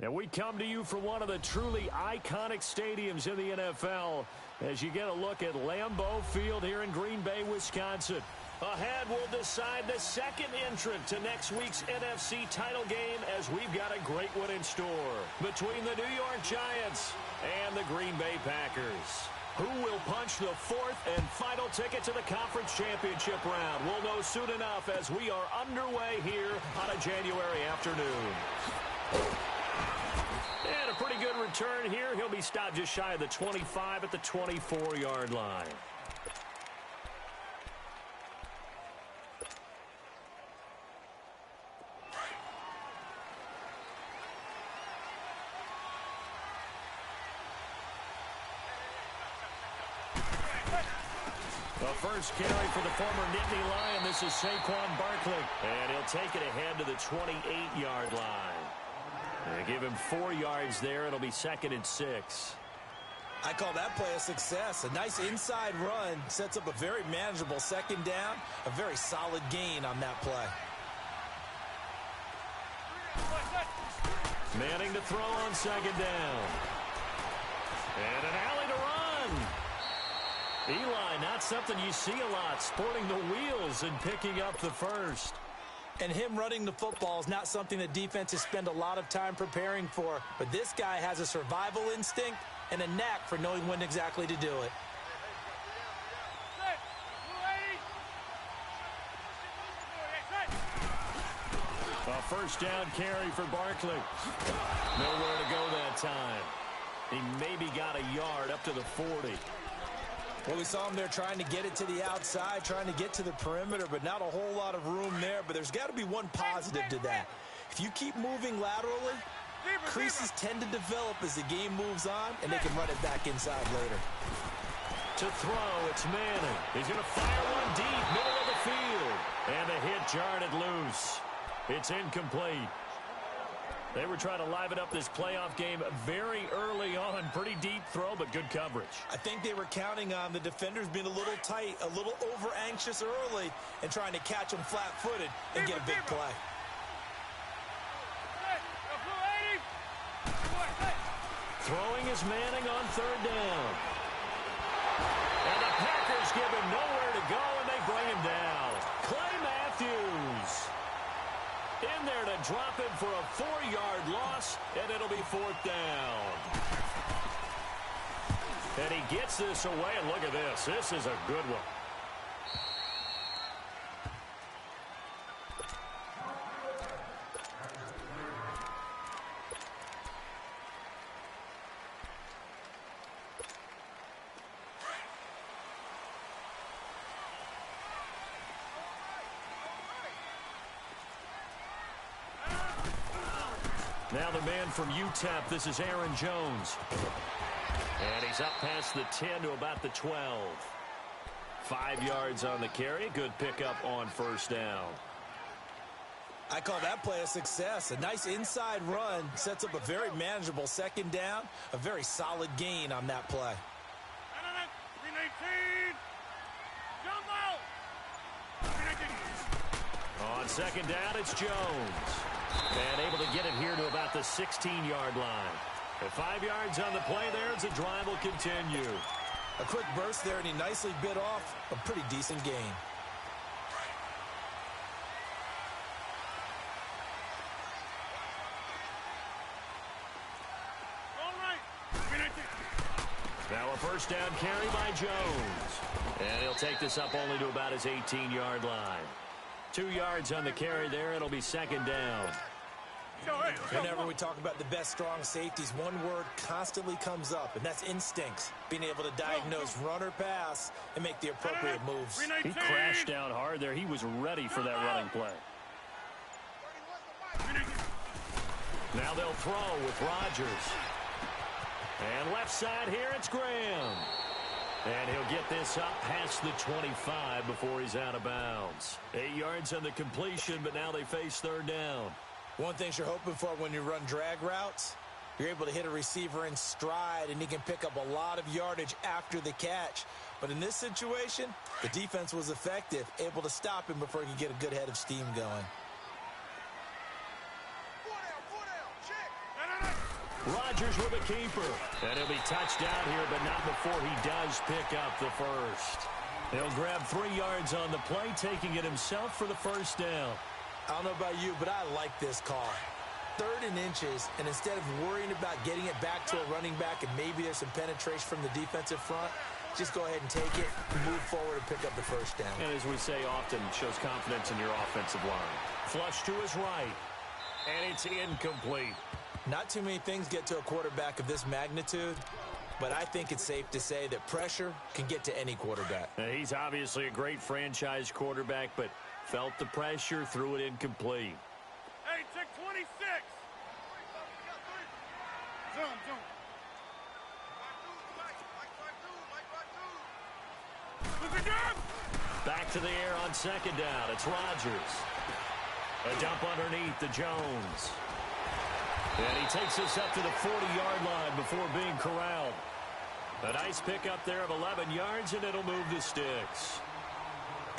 And we come to you from one of the truly iconic stadiums in the NFL as you get a look at Lambeau Field here in Green Bay, Wisconsin. Ahead, we'll decide the second entrant to next week's NFC title game as we've got a great one in store between the New York Giants and the Green Bay Packers. Who will punch the fourth and final ticket to the conference championship round? We'll know soon enough as we are underway here on a January afternoon. And a pretty good return here. He'll be stopped just shy of the 25 at the 24-yard line. The first carry for the former Nittany Lion. This is Saquon Barkley. And he'll take it ahead to the 28-yard line. And give him 4 yards there. It'll be 2nd and 6. I call that play a success. A nice inside run sets up a very manageable second down. A very solid gain on that play. Manning to throw on 2nd down. And an alley to run. Eli, not something you see a lot, sporting the wheels and picking up the first. And him running the football is not something that defenses spend a lot of time preparing for. But this guy has a survival instinct and a knack for knowing when exactly to do it. A first down carry for Barkley. Nowhere to go that time. He maybe got a yard up to the 40. Well, we saw him there trying to get it to the outside, trying to get to the perimeter, but not a whole lot of room there. But there's got to be one positive to that. If you keep moving laterally, creases tend to develop as the game moves on, and they can run it back inside later. To throw, it's Manning. He's going to fire one deep, middle of the field. And the hit jarred it loose. It's incomplete. They were trying to liven up this playoff game very early on. Pretty deep throw, but good coverage. I think they were counting on the defenders being a little tight, a little over-anxious early, and trying to catch them flat-footed and get a big play. Throwing is Manning on 3rd down. And the Packers give him nowhere to go, and they bring him down. Clay Matthews in there to drop him for a 4-yard loss, and it'll be 4th down. And he gets this away, and look at this. This is a good one. Now the man from UTEP, this is Aaron Jones. And he's up past the 10 to about the 12. 5 yards on the carry. Good pickup on 1st down. I call that play a success. A nice inside run sets up a very manageable 2nd down. A very solid gain on that play. On 2nd down, it's Jones. And able to get it here to about the 16-yard line. At 5 yards on the play there, as the drive will continue. A quick burst there, and he nicely bit off a pretty decent gain. Now a first down carry by Jones. And he'll take this up only to about his 18-yard line. 2 yards on the carry there. It'll be 2nd down. Whenever we talk about the best strong safeties, one word constantly comes up, and that's instincts. Being able to diagnose run or pass and make the appropriate moves. He crashed down hard there. He was ready for that running play. Now they'll throw with Rodgers. And left side here, it's Graham. And he'll get this up past the 25 before he's out of bounds. 8 yards on the completion, but now they face 3rd down. One thing you're hoping for when you run drag routes, you're able to hit a receiver in stride, and he can pick up a lot of yardage after the catch. But in this situation, the defense was effective, able to stop him before he could get a good head of steam going. Rodgers with a keeper. And he'll be touched down here, but not before he does pick up the first. He'll grab 3 yards on the play, taking it himself for the first down. I don't know about you, but I like this call. 3rd and inches, and instead of worrying about getting it back to a running back and maybe there's some penetration from the defensive front, just go ahead and take it, move forward, and pick up the first down. And as we say often, shows confidence in your offensive line. Flush to his right, and it's incomplete. Not too many things get to a quarterback of this magnitude, but I think it's safe to say that pressure can get to any quarterback. Now, he's obviously a great franchise quarterback, but felt the pressure, threw it incomplete. Hey, check 26. Zoom. Back to the air on 2nd down. It's Rodgers. A dump underneath to Jones. And he takes us up to the 40-yard line before being corralled. A nice pickup there of 11 yards, and it'll move the sticks.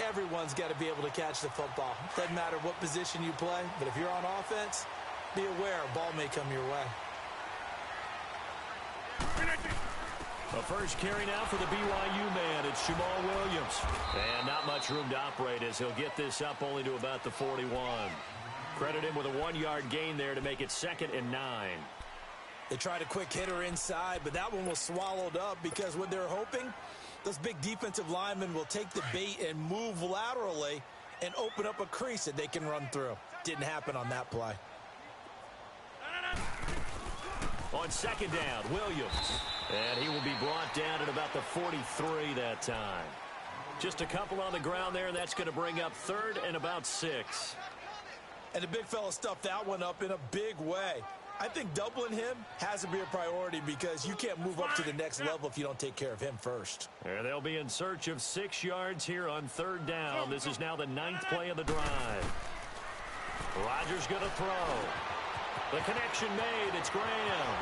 Everyone's got to be able to catch the football. Doesn't matter what position you play, but if you're on offense, be aware a ball may come your way. A first carry now for the BYU man. It's Jamal Williams. And not much room to operate as he'll get this up only to about the 41. Credit him with a 1-yard gain there to make it 2nd and 9. They tried a quick hitter inside, but that one was swallowed up because what they're hoping, those big defensive linemen will take the bait and move laterally and open up a crease that they can run through. Didn't happen on that play. On 2nd down, Williams. And he will be brought down at about the 43 that time. Just a couple on the ground there, and that's going to bring up 3rd and about 6. And the big fella stuffed that one up in a big way. I think doubling him has to be a priority because you can't move up to the next level if you don't take care of him first. And they'll be in search of 6 yards here on 3rd down. This is now the 9th play of the drive. Rodgers going to throw. The connection made. It's Graham.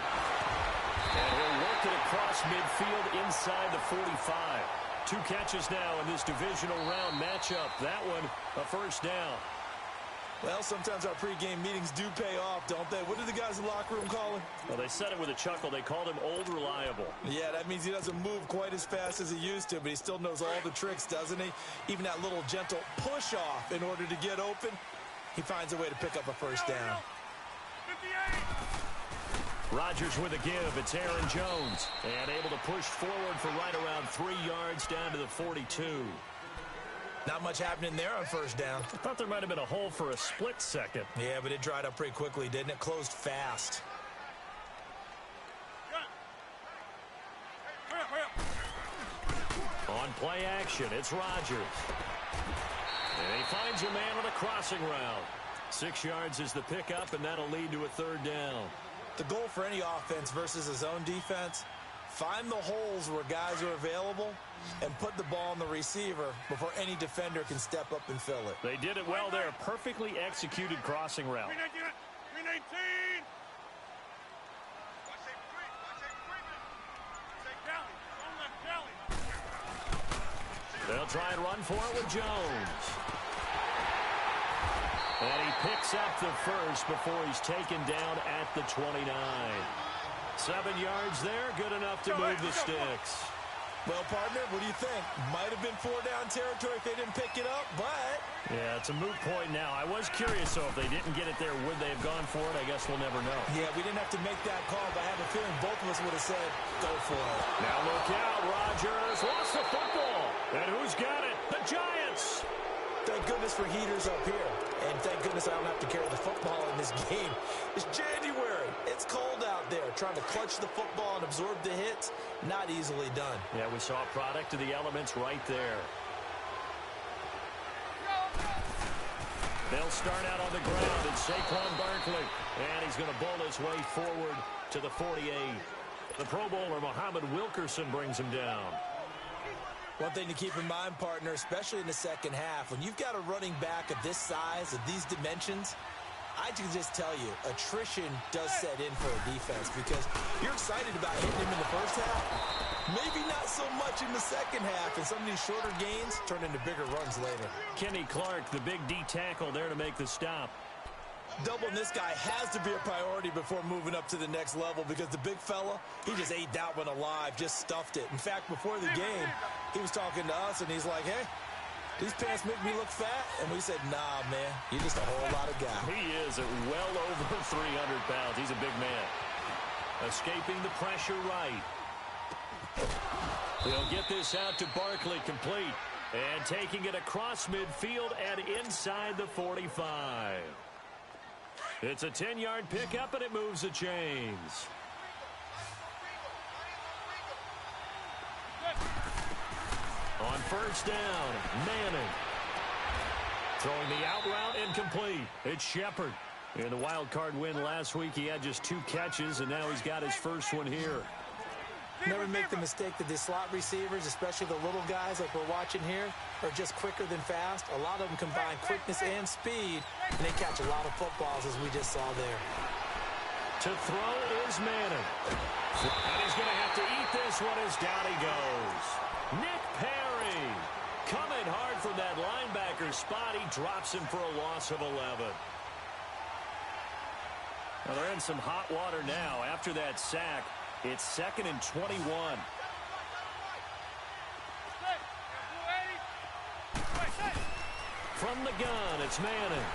And he'll work it across midfield inside the 45. 2 catches now in this divisional round matchup. That one, a first down. Well, sometimes our pregame meetings do pay off, don't they? What did the guys in the locker room call him? Well, they said it with a chuckle. They called him Old Reliable. Yeah, that means he doesn't move quite as fast as he used to, but he still knows all the tricks, doesn't he? Even that little gentle push-off in order to get open, he finds a way to pick up a first down. 58. Rodgers with a give. It's Aaron Jones. And able to push forward for right around 3 yards down to the 42. Not much happening there on first down. I thought there might have been a hole for a split second. Yeah, but it dried up pretty quickly, didn't it? Closed fast. On play action, it's Rodgers. And he finds a man on a crossing route. 6 yards is the pickup, and that'll lead to a 3rd down. The goal for any offense versus a zone defense, find the holes where guys are available and put the ball on the receiver before any defender can step up and fill it. They did it well there. Perfectly executed crossing route. 319. They'll try and run for it with Jones. And he picks up the first before he's taken down at the 29. 7 yards there, good enough to move the sticks. Well, partner, what do you think? Might have been 4-down territory if they didn't pick it up, but... Yeah, it's a moot point now. I was curious, so if they didn't get it there, would they have gone for it? I guess we'll never know. Yeah, we didn't have to make that call, but I have a feeling both of us would have said, go for it. Now look out, Rodgers lost the football. And who's got it? The Giants! Thank goodness for heaters up here. And thank goodness I don't have to carry the football in this game. It's January. It's cold out there. Trying to clutch the football and absorb the hits, not easily done. Yeah, we saw a product of the elements right there. They'll start out on the ground. It's Saquon Barkley. And he's going to bowl his way forward to the 48. The Pro Bowler, Muhammad Wilkerson, brings him down. One thing to keep in mind, partner, especially in the second half, when you've got a running back of this size, of these dimensions, I can just tell you, attrition does set in for a defense because you're excited about hitting him in the first half. Maybe not so much in the second half, and some of these shorter gains turn into bigger runs later. Kenny Clark, the big D tackle there to make the stop. Doubling this guy has to be a priority before moving up to the next level because the big fella, he just ate that one alive, just stuffed it. In fact, before the game, he was talking to us, and he's like, hey, these pants make me look fat. And we said, nah, man, you're just a whole lot of guy. He is at well over 300 pounds. He's a big man. Escaping the pressure right. They'll get this out to Barkley, complete. And taking it across midfield and inside the 45. It's a 10-yard pickup, and it moves the chains. On first down, Manning. Throwing the out route, incomplete. It's Shepard. In the wild card win last week, he had just 2 catches, and now he's got his first one here. Never make the mistake that the slot receivers, especially the little guys like we're watching here, are just quicker than fast. A lot of them combine quickness and speed, and they catch a lot of footballs, as we just saw there. To throw is Manning. And he's going to have to eat this one as down he goes. Nick Perry coming hard from that linebacker spot. He drops him for a loss of 11. Well, they're in some hot water now after that sack. It's 2nd and 21. From the gun, it's Manning.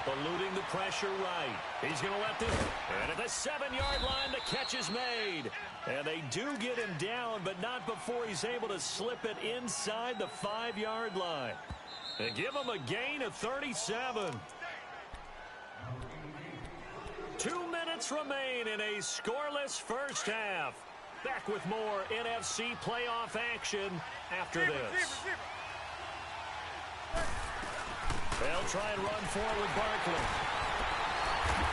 Eluding the pressure right. He's going to let this. And at the 7-yard line, the catch is made. And they do get him down, but not before he's able to slip it inside the 5-yard line. They give him a gain of 37. 2 minutes remain in a scoreless first half. Back with more NFC playoff action after this. They'll try and run forward with Barkley.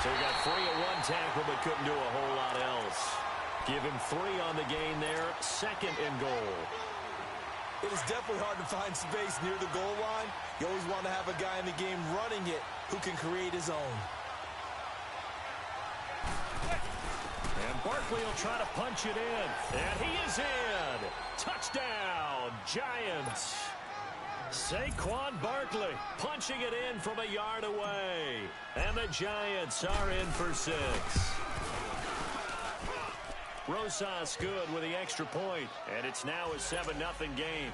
So he got free at 1 tackle, but couldn't do a whole lot else. Give him 3 on the gain there. 2nd and goal. It is definitely hard to find space near the goal line. You always want to have a guy in the game running it who can create his own. And Barkley will try to punch it in. And he is in. Touchdown, Giants. Saquon Barkley punching it in from a yard away. And the Giants are in for 6. Rosas good with the extra point. And it's now a 7-0 game.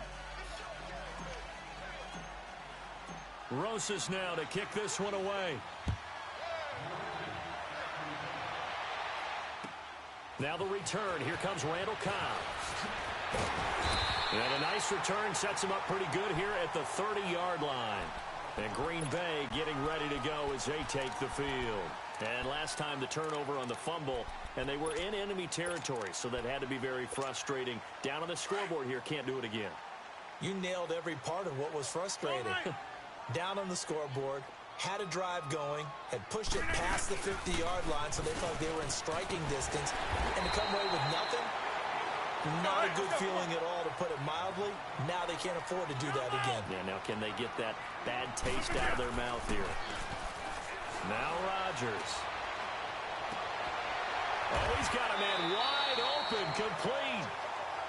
Rosas now to kick this one away. Now the return. Here comes Randall Cobb. And a nice return sets him up pretty good here at the 30-yard line. And Green Bay getting ready to go as they take the field. And last time the turnover on the fumble, and they were in enemy territory, so that had to be very frustrating. Down on the scoreboard here, can't do it again. You nailed every part of what was frustrating. Down on the scoreboard, had a drive going, had pushed it past the 50-yard line, so they felt like they were in striking distance, and to come away with nothing, not a good feeling at all, to put it mildly. Now they can't afford to do that again. Yeah, now can they get that bad taste out of their mouth here? Now Rodgers. Oh, he's got a man wide open, complete.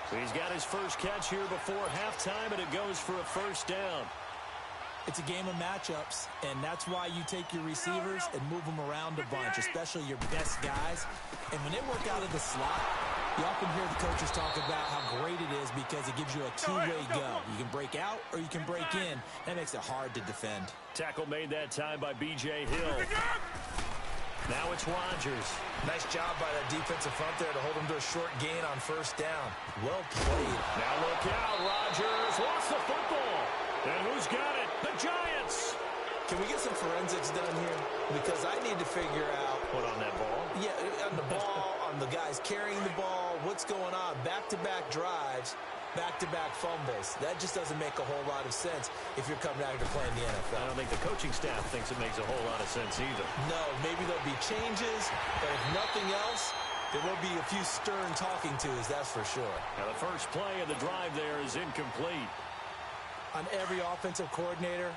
So he's got his first catch here before halftime, and it goes for a first down. It's a game of matchups, and that's why you take your receivers and move them around a bunch, especially your best guys. And when they work out of the slot, you often hear the coaches talk about how great it is because it gives you a two-way go. You can break out or you can break in. That makes it hard to defend. Tackle made that time by B.J. Hill. Now it's Rodgers. Nice job by that defensive front there to hold him to a short gain on first down. Well played. Now look out, Rodgers lost the football. And who's got it? The Giants. Can we get some forensics done here? Because I need to figure out. What, on that ball? Yeah, on the ball, on the guys carrying the ball, what's going on? Back-to-back drives, back-to-back fumbles. That just doesn't make a whole lot of sense if you're coming out here to play in the NFL. I don't think the coaching staff thinks it makes a whole lot of sense either. No, maybe there'll be changes, but if nothing else, there will be a few stern talking tos, that's for sure. Now the first play of the drive there is incomplete. On every offensive coordinator,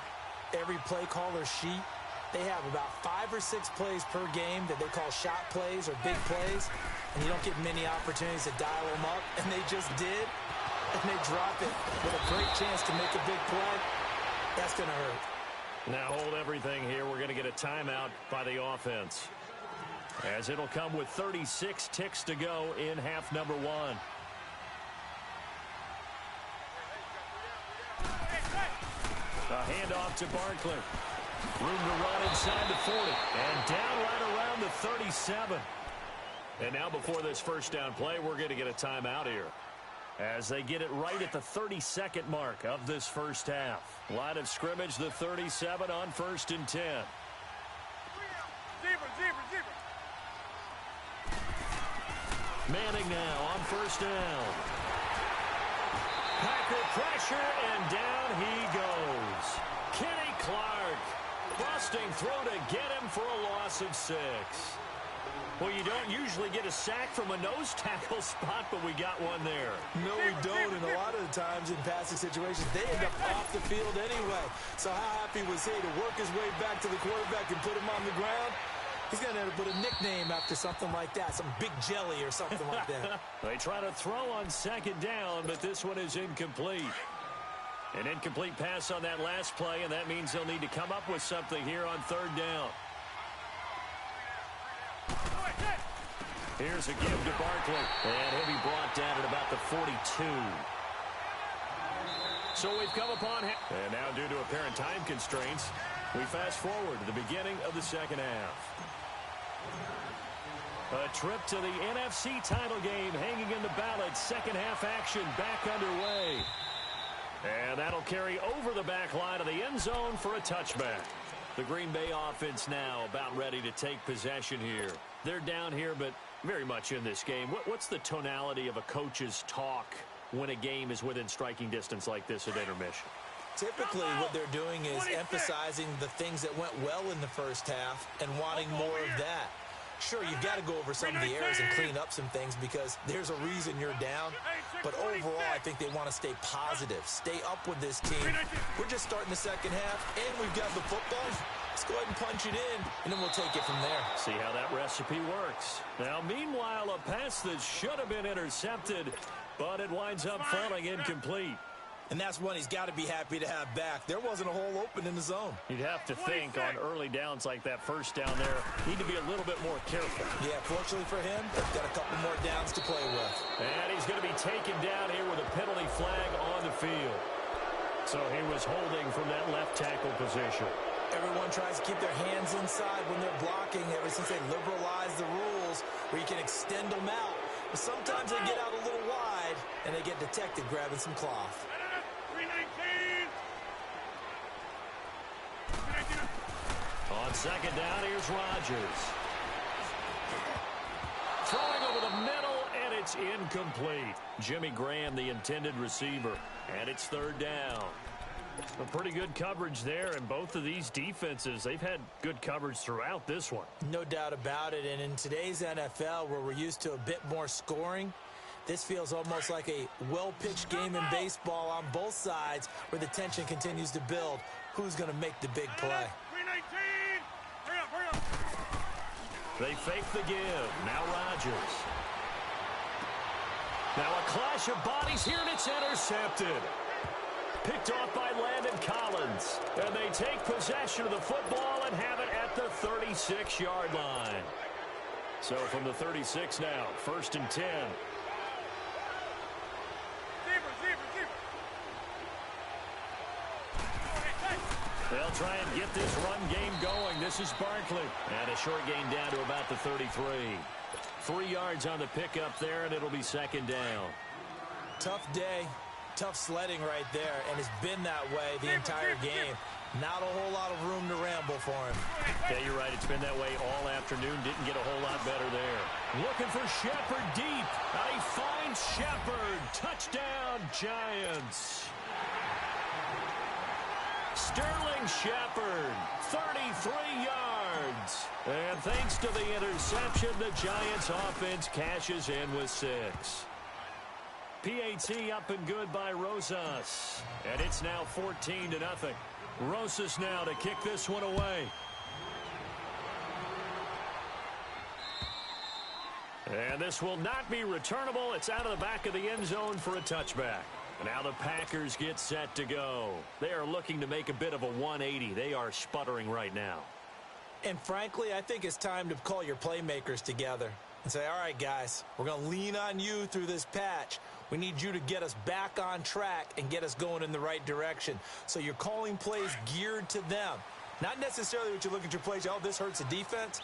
every play caller sheet, they have about 5 or 6 plays per game that they call shot plays or big plays, and you don't get many opportunities to dial them up, and they just did, and they drop it with a great chance to make a big play. That's going to hurt. Now hold everything here. We're going to get a timeout by the offense, as it'll come with 36 ticks to go in half number one. A handoff to Barkley. Room to run inside the 40. And down right around the 37. And now before this first down play, we're going to get a timeout here, as they get it right at the 32nd mark of this first half. Line of scrimmage, the 37 on 1st and 10. Manning now on first down. Packer pressure, and down he goes. Kenny Clark busting through to get him for a loss of 6. Well, you don't usually get a sack from a nose tackle spot, but we got one there. No, we don't, and a lot of the times in passing situations, they end up off the field anyway. So how happy was he to work his way back to the quarterback and put him on the ground? He's going to have to put a nickname after something like that, some big jelly or something like that. They try to throw on second down, but this one is incomplete. An incomplete pass on that last play, and that means they'll need to come up with something here on third down. Here's a give to Barkley, and he'll be brought down at about the 42. So we've come upon, and now due to apparent time constraints, we fast forward to the beginning of the second half. A trip to the NFC title game hanging in the balance. Second half action back underway. And that'll carry over the back line of the end zone for a touchback. The Green Bay offense now about ready to take possession here. They're down here, but very much in this game. What's the tonality of a coach's talk when a game is within striking distance like this at intermission? Typically, what they're doing is emphasizing the things that went well in the first half and wanting more of that. Sure, you've got to go over some of the errors and clean up some things because there's a reason you're down. But overall, I think they want to stay positive, stay up with this team. We're just starting the second half, and we've got the football. Let's go ahead and punch it in, and then we'll take it from there. See how that recipe works. Now, meanwhile, a pass that should have been intercepted, but it winds up falling incomplete. And that's one he's got to be happy to have back. There wasn't a hole open in the zone. You'd have to think on early downs like that first down there, need to be a little bit more careful. Yeah, fortunately for him, they've got a couple more downs to play with. And he's going to be taken down here with a penalty flag on the field. So he was holding from that left tackle position. Everyone tries to keep their hands inside when they're blocking ever since they liberalized the rules where you can extend them out. But sometimes they get out a little wide, and they get detected grabbing some cloth. On second down, here's Rodgers. Throwing over the middle, and it's incomplete. Jimmy Graham, the intended receiver, and it's third down. A pretty good coverage there, and both of these defenses, they've had good coverage throughout this one. No doubt about it, and in today's NFL, where we're used to a bit more scoring, this feels almost like a well-pitched game in baseball on both sides where the tension continues to build. Who's going to make the big play? They fake the give. Now Rodgers. Now a clash of bodies here, and it's intercepted. Picked off by Landon Collins. And they take possession of the football and have it at the 36-yard line. So from the 36 now, 1st and 10. They'll try and get this run game going. This is Barkley. And a short gain down to about the 33. 3 yards on the pickup there, and it'll be second down. Tough day, tough sledding right there, and it's been that way the entire game. Not a whole lot of room to ramble for him. Yeah, you're right. It's been that way all afternoon. Didn't get a whole lot better there. Looking for Shepard deep. Now he finds Shepard. Touchdown, Giants. Sterling Shepard, 33 yards. And thanks to the interception, the Giants offense cashes in with 6. PAT up and good by Rosas. And it's now 14-0. Rosas now to kick this one away. And this will not be returnable. It's out of the back of the end zone for a touchback. Now the Packers get set to go. They are looking to make a bit of a 180. They are sputtering right now. And frankly, I think it's time to call your playmakers together and say, all right, guys, we're going to lean on you through this patch. We need you to get us back on track and get us going in the right direction. So you're calling plays geared to them. Not necessarily what you look at your plays, oh, this hurts the defense.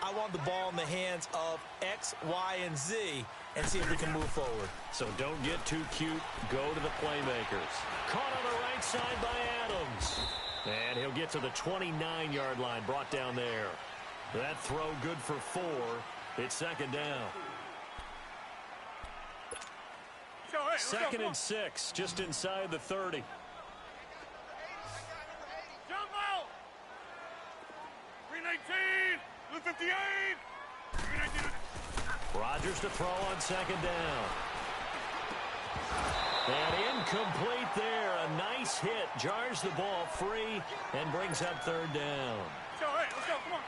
I want the ball in the hands of X, Y, and Z and see if we can move forward. So don't get too cute. Go to the playmakers. Caught on the right side by Adams. And he'll get to the 29-yard line, brought down there. That throw good for 4. It's second down. Second and 6, just inside the 30. Jump out! 319! Blue 58! 319! Rodgers to throw on second down. And incomplete there. A nice hit. Jars the ball free and brings up third down. Let's go, come on.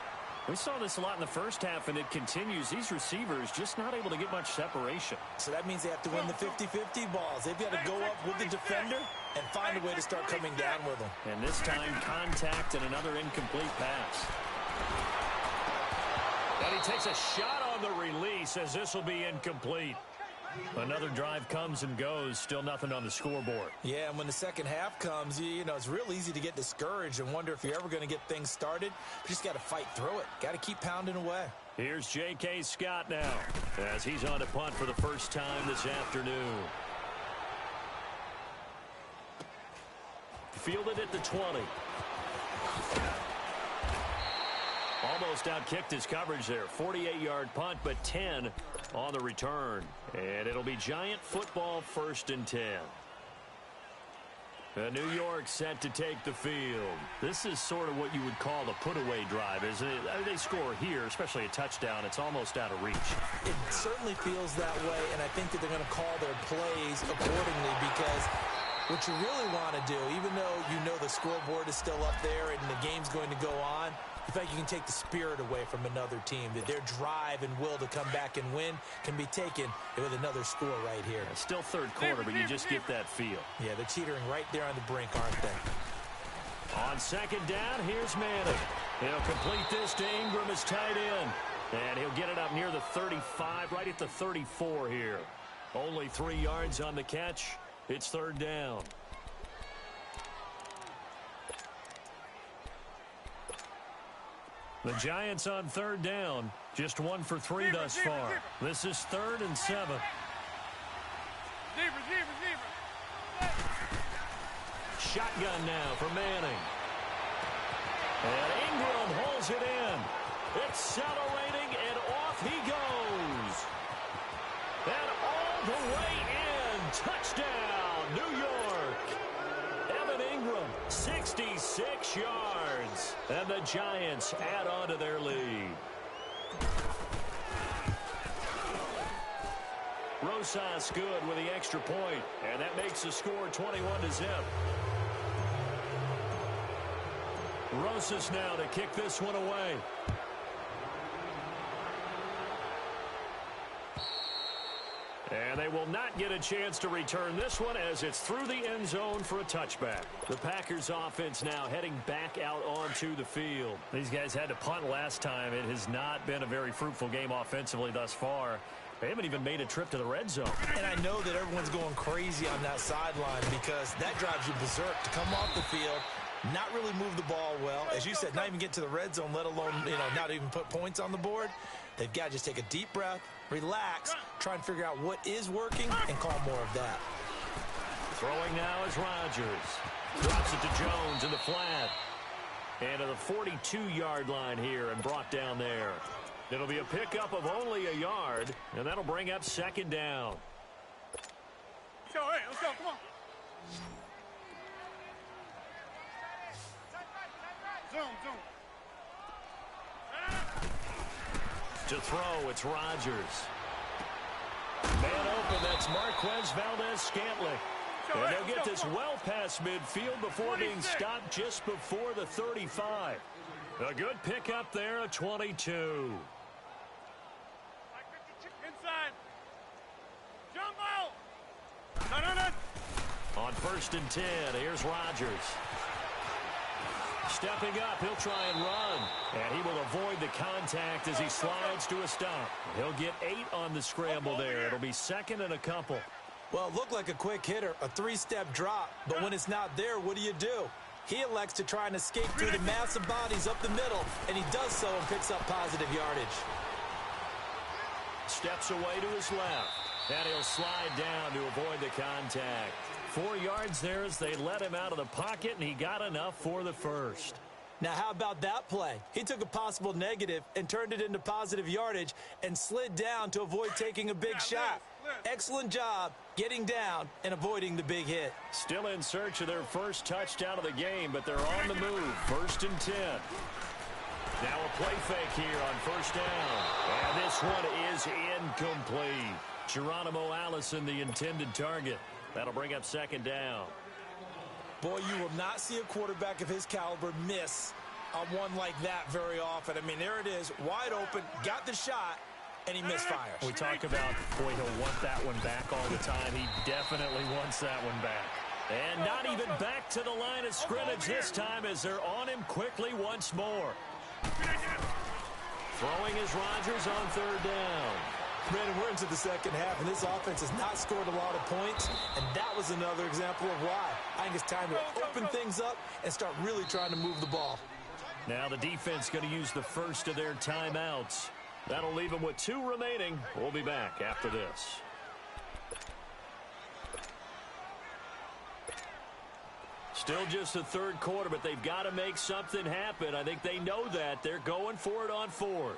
We saw this a lot in the first half, and it continues. These receivers just not able to get much separation. So that means they have to win the 50-50 balls. They've got to go up with the defender and find a way to start coming down with them. And this time, contact and another incomplete pass. And he takes a shot on the release as this will be incomplete. Another drive comes and goes. Still nothing on the scoreboard. Yeah, and when the second half comes, you know, it's real easy to get discouraged and wonder if you're ever going to get things started. You just got to fight through it. Got to keep pounding away. Here's J.K. Scott now as he's on to punt for the first time this afternoon. Fielded at the 20. Almost outkicked his coverage there. 48-yard punt, but 10 on the return. And it'll be Giant football, 1st and 10. New York set to take the field. This is sort of what you would call the put-away drive, isn't it? I mean, they score here, especially a touchdown. It's almost out of reach. It certainly feels that way, and I think that they're going to call their plays accordingly because what you really want to do, even though you know the scoreboard is still up there and the game's going to go on, in fact, you can take the spirit away from another team, that their drive and will to come back and win can be taken with another score right here. It's still third quarter, but you just get that feel. Yeah, they're teetering right there on the brink, aren't they? On second down, here's Manning. He'll complete this to Ingram as tight end. And he'll get it up near the 35, right at the 34 here. Only 3 yards on the catch. It's third down. The Giants on third down. Just 1 for 3 thus far. This is 3rd and 7. Shotgun now for Manning. And Ingram holds it in. Accelerating, and off he goes. And all the way in. Touchdown, New York. Evan Ingram, 66 yards. And the Giants add on to their lead. Rosas good with the extra point, and that makes the score 21-0. Rosas now to kick this one away. And they will not get a chance to return this one as it's through the end zone for a touchback. The Packers offense now heading back out onto the field. These guys had to punt last time. It has not been a very fruitful game offensively thus far. They haven't even made a trip to the red zone. And I know that everyone's going crazy on that sideline because that drives you berserk to come off the field, not really move the ball well. As you said, not even get to the red zone, let alone, not even put points on the board. They've got to just take a deep breath, relax, try and figure out what is working, and call more of that. Throwing now is Rodgers. Drops it to Jones in the flat. And to the 42-yard line here and brought down there. It'll be a pickup of only a yard, and that'll bring up second down. Let's go, come on. Zone. To throw, it's Rodgers. Man open, that's Marquez Valdez-Scantling. And they'll get this well past midfield before being stopped just before the 35. A good pickup there at 22. Inside. Jump out. No. 1st and 10. Here's Rodgers. Stepping up, he'll try and run. And he will avoid the contact as he slides to a stop. He'll get 8 on the scramble there. It'll be 2nd and a couple. Well, it looked like a quick hitter, a 3-step drop. But when it's not there, what do? He elects to try and escape through the massive bodies up the middle. And he does so and picks up positive yardage. Steps away to his left. And he'll slide down to avoid the contact. 4 yards there as they let him out of the pocket, and he got enough for the first. Now, how about that play? He took a possible negative and turned it into positive yardage and slid down to avoid taking a big shot. Excellent job getting down and avoiding the big hit. Still in search of their first touchdown of the game, but they're on the move. 1st and 10. Now a play fake here on 1st down. And this one is incomplete. Geronimo Allison, the intended target. That'll bring up 2nd down. Boy, you will not see a quarterback of his caliber miss on one like that very often. I mean, there it is, wide open, got the shot, and he misfires. We talk about, boy, he'll want that one back all the time. He definitely wants that one back. And not even back to the line of scrimmage this time as they're on him quickly once more. Throwing is Rodgers on 3rd down. Brandon, we're into the 2nd half, and this offense has not scored a lot of points, and that was another example of why. I think it's time to open things up and start really trying to move the ball. Now the defense going to use the first of their timeouts. That'll leave them with 2 remaining. We'll be back after this. Still just the 3rd quarter, but they've got to make something happen. I think they know that. They're going for it on 4th.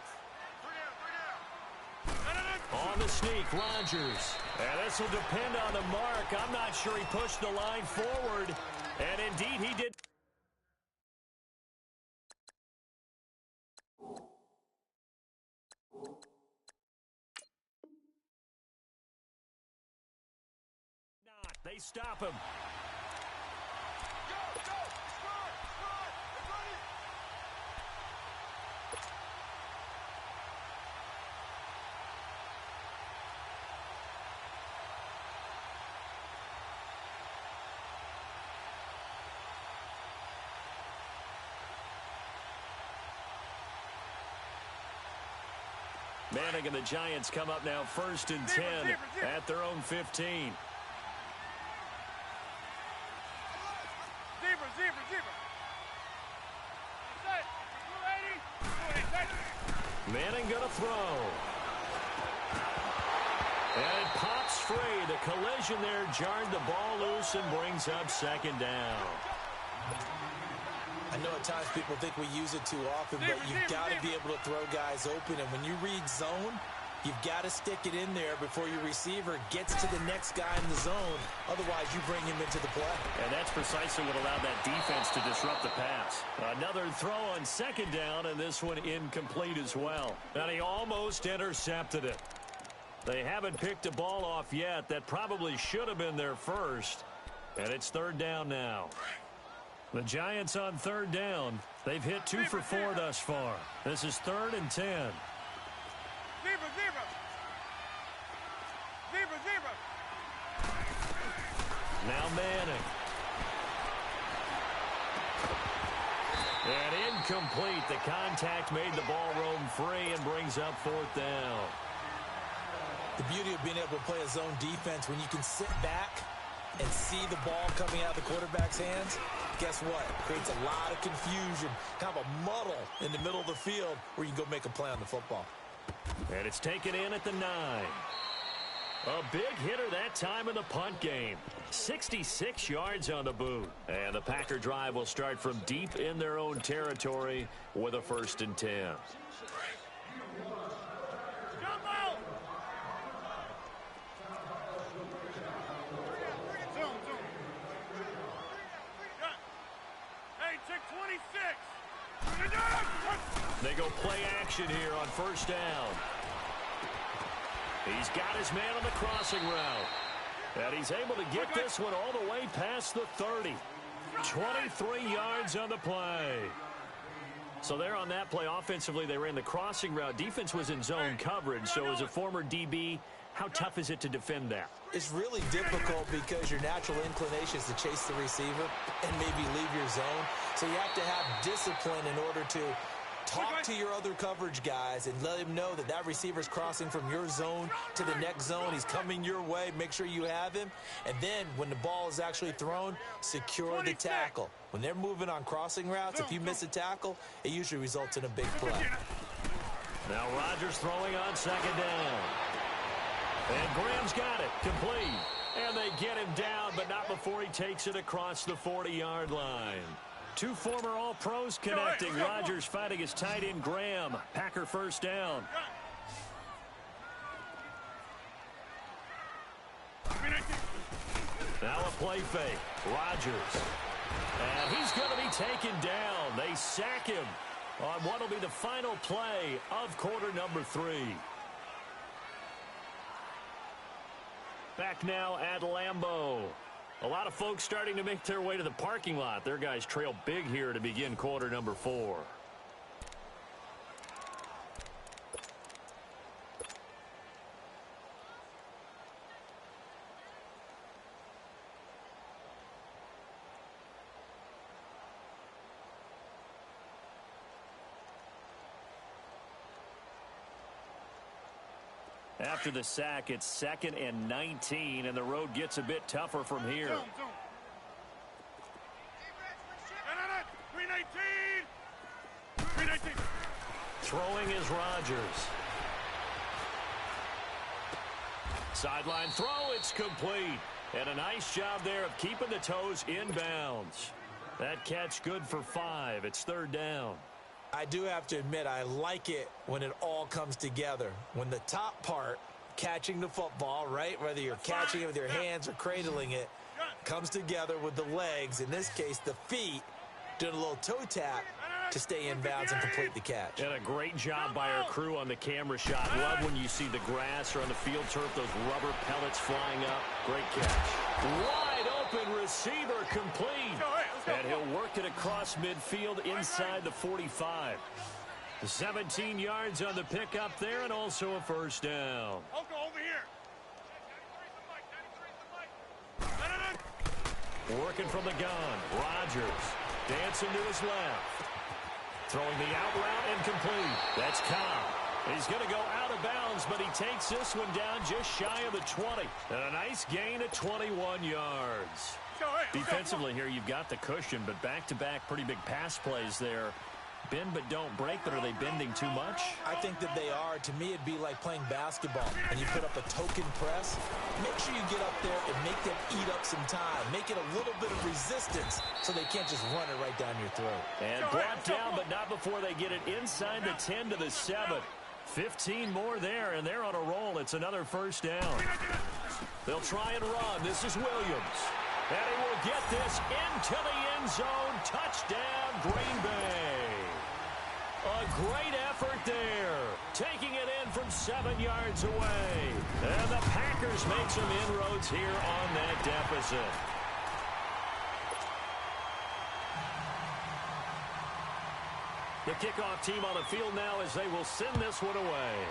On the sneak, Rodgers. And this will depend on the mark. I'm not sure he pushed the line forward. And indeed he did. They stop him. Manning and the Giants come up now 1st and 10 at their own 15. Manning gonna throw. And it pops free. The collision there jarred the ball loose and brings up 2nd down. I know at times people think we use it too often, but you've got to be able to throw guys open. And when you read zone, you've got to stick it in there before your receiver gets to the next guy in the zone. Otherwise, you bring him into the play. And that's precisely what allowed that defense to disrupt the pass. Another throw on 2nd down, and this one incomplete as well. And he almost intercepted it. They haven't picked a ball off yet. That probably should have been their first. And it's 3rd down now. The Giants on 3rd down. They've hit 2 for 4 thus far. This is 3rd and 10. Now Manning. And incomplete. The contact made the ball roam free and brings up 4th down. The beauty of being able to play a zone defense when you can sit back and see the ball coming out of the quarterback's hands, guess what? It creates a lot of confusion, kind of a muddle in the middle of the field where you can go make a play on the football. And it's taken in at the 9. A big hitter that time in the punt game. 66 yards on the boot. And the Packer drive will start from deep in their own territory with a 1st and 10. They go play action here on 1st down. He's got his man on the crossing route. And he's able to get this one all the way past the 30. 23 yards on the play. So there on that play, offensively, they ran the crossing route. Defense was in zone coverage. So as a former DB, how tough is it to defend that? It's really difficult because your natural inclination is to chase the receiver and maybe leave your zone. So you have to have discipline in order to talk to your other coverage guys and let him know that that receiver is crossing from your zone to the next zone. He's coming your way. Make sure you have him. And then when the ball is actually thrown, secure the tackle. When they're moving on crossing routes, if you miss a tackle, it usually results in a big play. Now Rodgers throwing on second down. And Graham's got it. Complete. And they get him down, but not before he takes it across the 40-yard line. Two former All-Pros connecting. Rodgers fighting his tight end Graham. Packer first down. Now a play fake. Rodgers. And he's going to be taken down. They sack him on what will be the final play of quarter number 3. Back now at Lambeau. A lot of folks starting to make their way to the parking lot. Their guys trail big here to begin quarter number 4. After the sack, it's 2nd and 19, and the road gets a bit tougher from here. 319. Throwing is Rodgers. Sideline throw, it's complete. And a nice job there of keeping the toes inbounds. That catch good for 5. It's 3rd down. I do have to admit, I like it when it all comes together. When the top part, catching the football, right, whether you're catching it with your hands or cradling it, comes together with the legs, in this case the feet, doing a little toe tap to stay in bounds and complete the catch. And a great job by our crew on the camera shot. Love when you see the grass or on the field turf, those rubber pellets flying up. Great catch. Wide open receiver complete. And he'll work it across midfield inside the 45. 17 yards on the pickup there and also a first down. I'll go over here. Working from the gun. Rodgers dancing to his left. Throwing the out route and complete. That's Cobb. He's going to go out of bounds, but he takes this one down just shy of the 20. And a nice gain of 21 yards. Defensively here, you've got the cushion, but back-to-back pretty big pass plays there. Bend but don't break, but are they bending too much? I think that they are. To me, it'd be like playing basketball, and you put up a token press. Make sure you get up there and make them eat up some time. Make it a little bit of resistance so they can't just run it right down your throat. And brought down, but not before they get it inside the 10 to the 7. 15 more there, and they're on a roll. It's another first down. They'll try and run. This is Williams. And he will get this into the end zone. Touchdown, Green Bay. A great effort there. Taking it in from 7 yards away. And the Packers make some inroads here on that deficit. The kickoff team on the field now as they will send this one away.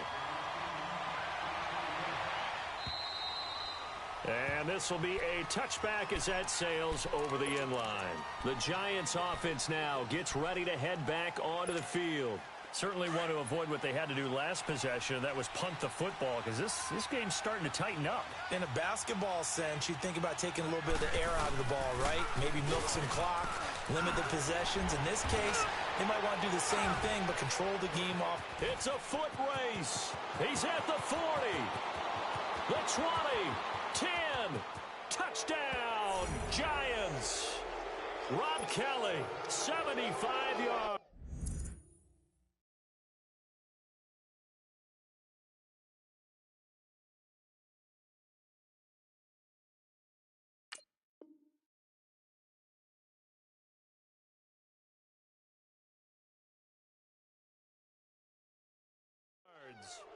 And this will be a touchback as that sails over the end line. The Giants offense now gets ready to head back onto the field. Certainly want to avoid what they had to do last possession, that was punt the football, because this game's starting to tighten up. In a basketball sense, you think about taking a little bit of the air out of the ball, right? Maybe milk some clock, limit the possessions. In this case, they might want to do the same thing, but control the game off. It's a foot race. He's at the 40, the 20, 10, touchdown, Giants. Rob Kelly, 75 yards.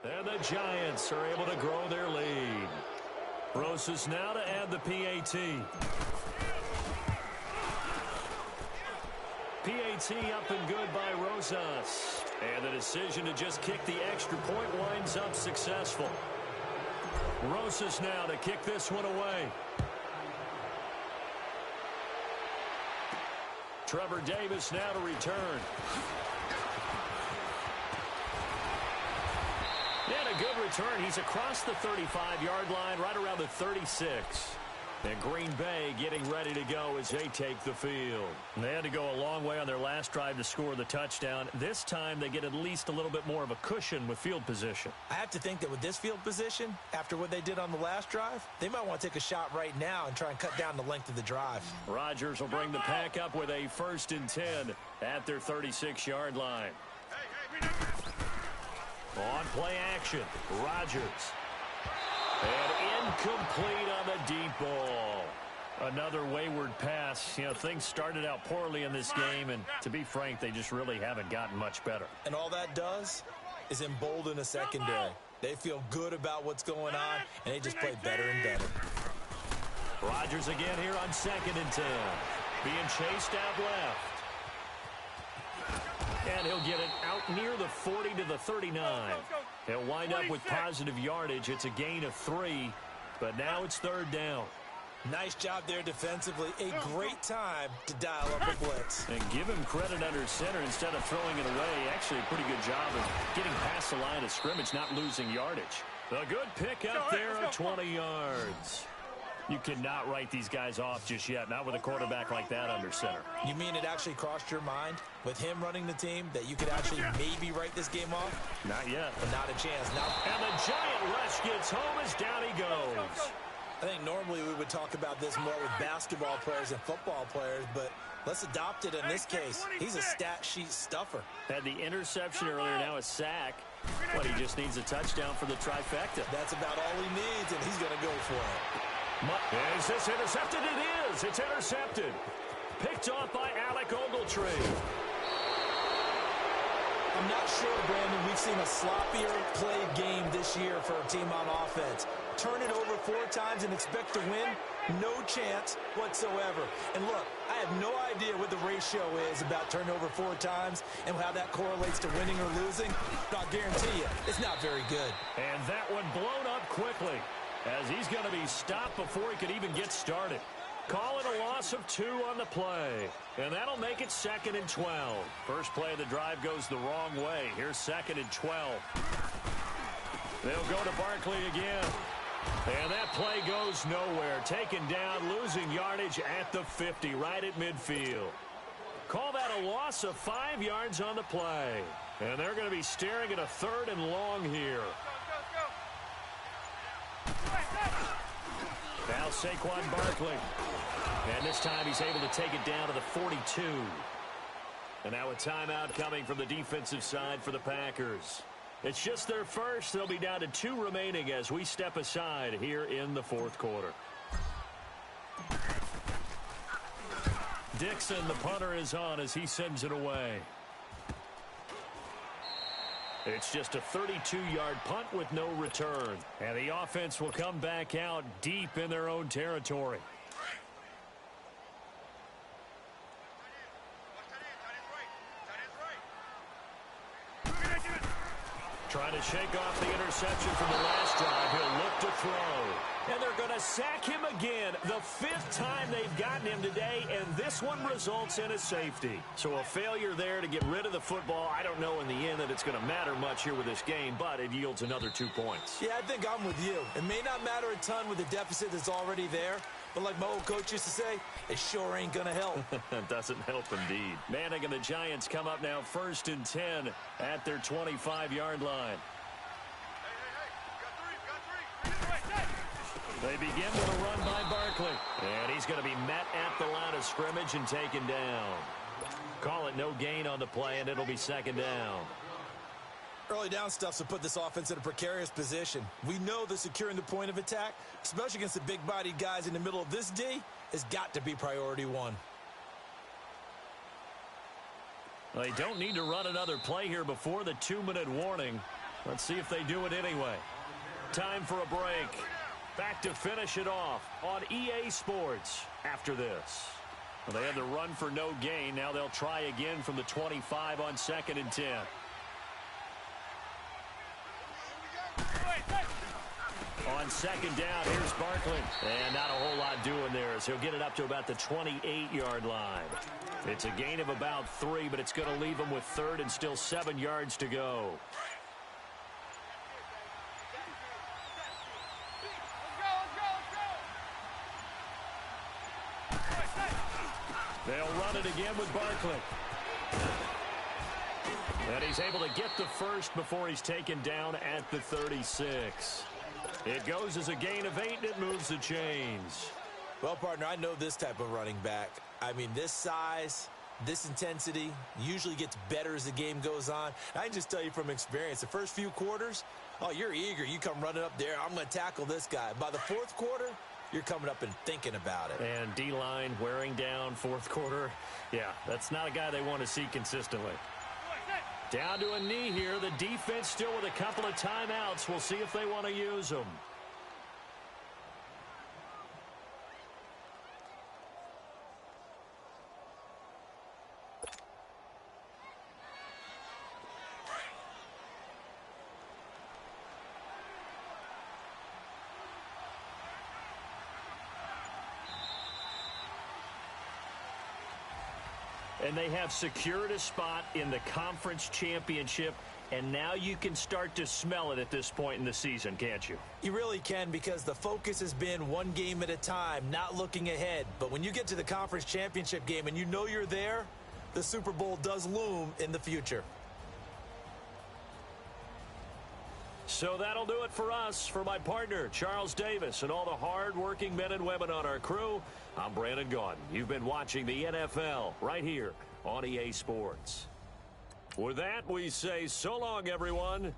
And the Giants are able to grow their lead. Rosas now to add the PAT. PAT PAT up and good by Rosas. And the decision to just kick the extra point winds up successful. Rosas now to kick this one away. Trevor Davis now to return. And a good return. He's across the 35-yard line, right around the 36. And Green Bay getting ready to go as they take the field. And they had to go a long way on their last drive to score the touchdown. This time they get at least a little bit more of a cushion with field position. I have to think that with this field position, after what they did on the last drive, they might want to take a shot right now and try and cut down the length of the drive. Rodgers will bring the pack up with a 1st and 10 at their 36-yard line. On play action, Rodgers. And incomplete on the deep ball. Another wayward pass. You know, things started out poorly in this game, and to be frank, they just really haven't gotten much better. And all that does is embolden a secondary. They feel good about what's going on, and they just play better and better. Rodgers again here on 2nd and 10. Being chased out left. And he'll get it out near the 40 to the 39. He'll wind up with positive yardage. It's a gain of 3, but now it's 3rd down. Nice job there defensively. A great time to dial up a blitz. And give him credit under center instead of throwing it away. Actually, a pretty good job of getting past the line of scrimmage, not losing yardage. A good pick up there of 20 yards. You cannot write these guys off just yet, not with a quarterback like that under center. You mean it actually crossed your mind with him running the team that you could actually maybe write this game off? Not yet. But not a chance. Now. And the giant rush gets home as down he goes. I think normally we would talk about this more with basketball players and football players, but let's adopt it in this case. He's a stat sheet stuffer. Had the interception earlier, now a sack. But he just needs a touchdown for the trifecta. That's about all he needs, and he's going to go for it. Is this intercepted? It is. It's intercepted. Picked off by Alec Ogletree. I'm not sure, Brandon, we've seen a sloppier played game this year for a team on offense. Turn it over 4 times and expect to win? No chance whatsoever. And look, I have no idea what the ratio is about turnover 4 times and how that correlates to winning or losing. But I'll guarantee you, it's not very good. And that one blown up quickly, as he's going to be stopped before he could even get started. Call it a loss of 2 on the play. And that'll make it 2nd and 12. First play of the drive goes the wrong way. Here's 2nd and 12. They'll go to Barkley again. And that play goes nowhere. Taken down, losing yardage at the 50, right at midfield. Call that a loss of 5 yards on the play. And they're going to be staring at a 3rd and long here. Now Saquon Barkley. And this time he's able to take it down to the 42. And now a timeout coming from the defensive side for the Packers. It's just their first. They'll be down to 2 remaining as we step aside here in the 4th quarter. Dixon, the punter, is on as he sends it away. It's just a 32-yard punt with no return. And the offense will come back out deep in their own territory. Trying to shake off the interception from the last drive. He'll look to throw. And they're going to sack him again. The 5th time they've gotten him today, and this one results in a safety. So a failure there to get rid of the football. I don't know in the end that it's going to matter much here with this game, but it yields another 2 points. Yeah, I think I'm with you. It may not matter a ton with the deficit that's already there, but like my old coach used to say, it sure ain't going to help. It doesn't help indeed. Manning and the Giants come up now 1st and 10 at their 25-yard line. They begin with a run by Barkley. And he's going to be met at the line of scrimmage and taken down. Call it no gain on the play, and it'll be 2nd down. Early down stuff to put this offense in a precarious position. We know that securing the point of attack, especially against the big-bodied guys in the middle of this D, has got to be priority 1. Well, they don't need to run another play here before the 2-minute warning. Let's see if they do it anyway. Time for a break. Back to finish it off on EA Sports after this. Well, they had the run for no gain. Now they'll try again from the 25 on 2nd and 10. On 2nd down, here's Barkley. And not a whole lot doing there as he'll get it up to about the 28-yard line. It's a gain of about 3, but it's going to leave him with 3rd and still 7 yards to go. They'll run it again with Barkley. And he's able to get the first before he's taken down at the 36. It goes as a gain of 8, and it moves the chains. Well, partner, I know this type of running back. I mean, this size, this intensity usually gets better as the game goes on. I can just tell you from experience, the first few quarters, oh, you're eager. You come running up there, I'm going to tackle this guy. By the 4th quarter, you're coming up and thinking about it. And D-line wearing down 4th quarter. Yeah, that's not a guy they want to see consistently. Down to a knee here. The defense still with a couple of timeouts. We'll see if they want to use them. And they have secured a spot in the conference championship, and now you can start to smell it at this point in the season, can't you? You really can, because the focus has been one game at a time, not looking ahead. But when you get to the conference championship game and you know you're there, the Super Bowl does loom in the future. So that'll do it for us. For my partner, Charles Davis, and all the hard-working men and women on our crew, I'm Brandon Gaudin. You've been watching the NFL right here on EA Sports. With that, we say so long, everyone.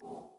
You